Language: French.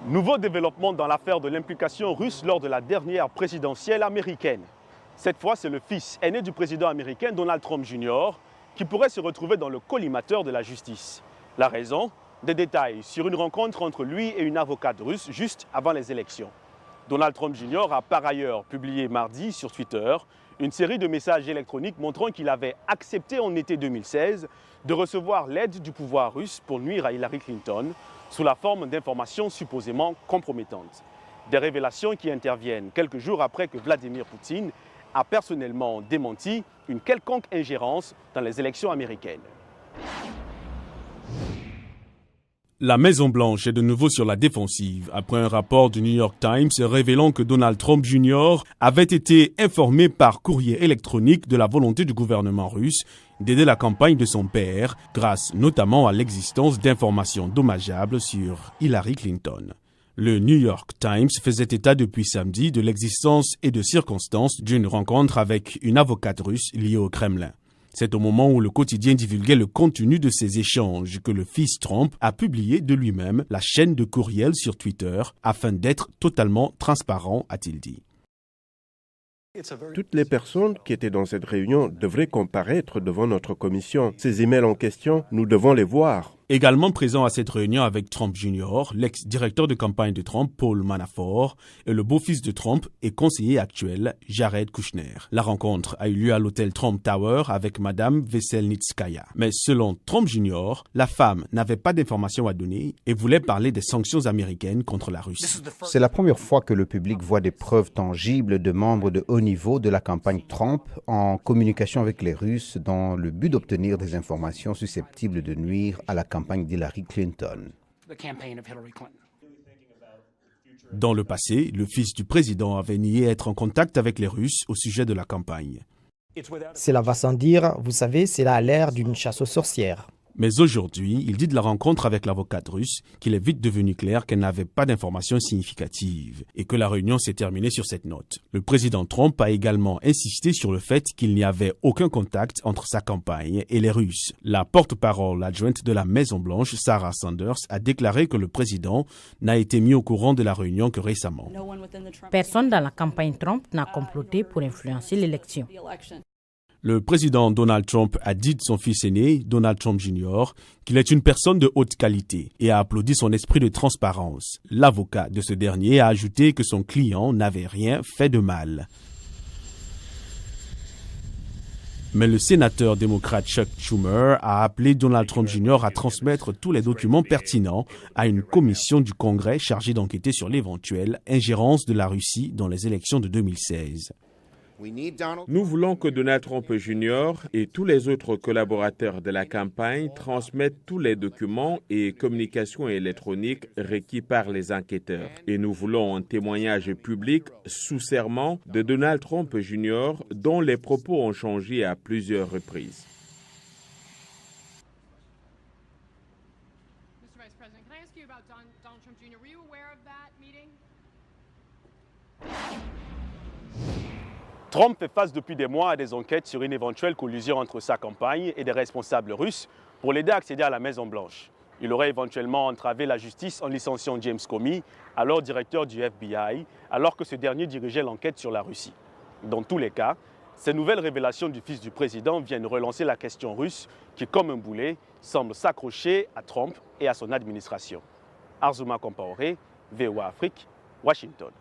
Nouveau développement dans l'affaire de l'implication russe lors de la dernière présidentielle américaine. Cette fois, c'est le fils aîné du président américain Donald Trump Jr. qui pourrait se retrouver dans le collimateur de la justice. La raison? Des détails sur une rencontre entre lui et une avocate russe juste avant les élections. Donald Trump Jr. a par ailleurs publié mardi sur Twitter une série de messages électroniques montrant qu'il avait accepté en été 2016 de recevoir l'aide du pouvoir russe pour nuire à Hillary Clinton sous la forme d'informations supposément compromettantes. Des révélations qui interviennent quelques jours après que Vladimir Poutine a personnellement démenti une quelconque ingérence dans les élections américaines. La Maison-Blanche est de nouveau sur la défensive après un rapport du New York Times révélant que Donald Trump Jr. avait été informé par courrier électronique de la volonté du gouvernement russe d'aider la campagne de son père grâce notamment à l'existence d'informations dommageables sur Hillary Clinton. Le New York Times faisait état depuis samedi de l'existence et de circonstances d'une rencontre avec une avocate russe liée au Kremlin. C'est au moment où le quotidien divulguait le contenu de ces échanges que le fils Trump a publié de lui-même la chaîne de courriel sur Twitter afin d'être totalement transparent, a-t-il dit. Toutes les personnes qui étaient dans cette réunion devraient comparaître devant notre commission. Ces emails en question, nous devons les voir. Également présent à cette réunion avec Trump Jr., l'ex-directeur de campagne de Trump, Paul Manafort, et le beau-fils de Trump et conseiller actuel, Jared Kushner. La rencontre a eu lieu à l'hôtel Trump Tower avec Madame Veselnitskaya. Mais selon Trump Jr., la femme n'avait pas d'informations à donner et voulait parler des sanctions américaines contre la Russie. C'est la première fois que le public voit des preuves tangibles de membres de haut niveau de la campagne Trump en communication avec les Russes dans le but d'obtenir des informations susceptibles de nuire à la campagne d'Hillary Clinton. Dans le passé, le fils du président avait nié être en contact avec les Russes au sujet de la campagne. Cela va sans dire, vous savez, cela a l'air d'une chasse aux sorcières. Mais aujourd'hui, il dit de la rencontre avec l'avocate russe qu'il est vite devenu clair qu'elle n'avait pas d'informations significatives et que la réunion s'est terminée sur cette note. Le président Trump a également insisté sur le fait qu'il n'y avait aucun contact entre sa campagne et les Russes. La porte-parole adjointe de la Maison-Blanche, Sarah Sanders, a déclaré que le président n'a été mis au courant de la réunion que récemment. Personne dans la campagne Trump n'a comploté pour influencer l'élection. Le président Donald Trump a dit de son fils aîné, Donald Trump Jr., qu'il est une personne de haute qualité et a applaudi son esprit de transparence. L'avocat de ce dernier a ajouté que son client n'avait rien fait de mal. Mais le sénateur démocrate Chuck Schumer a appelé Donald Trump Jr. à transmettre tous les documents pertinents à une commission du Congrès chargée d'enquêter sur l'éventuelle ingérence de la Russie dans les élections de 2016. Nous voulons que Donald Trump Jr. et tous les autres collaborateurs de la campagne transmettent tous les documents et communications électroniques requis par les enquêteurs. Et nous voulons un témoignage public sous serment de Donald Trump Jr. dont les propos ont changé à plusieurs reprises. Mr. Vice President, can I ask you about Donald Trump Jr.? Were you aware of that meeting? Trump fait face depuis des mois à des enquêtes sur une éventuelle collusion entre sa campagne et des responsables russes pour l'aider à accéder à la Maison-Blanche. Il aurait éventuellement entravé la justice en licenciant James Comey, alors directeur du FBI, alors que ce dernier dirigeait l'enquête sur la Russie. Dans tous les cas, ces nouvelles révélations du fils du président viennent relancer la question russe qui, comme un boulet, semble s'accrocher à Trump et à son administration. Arzouma Compaoré, VOA Afrique, Washington.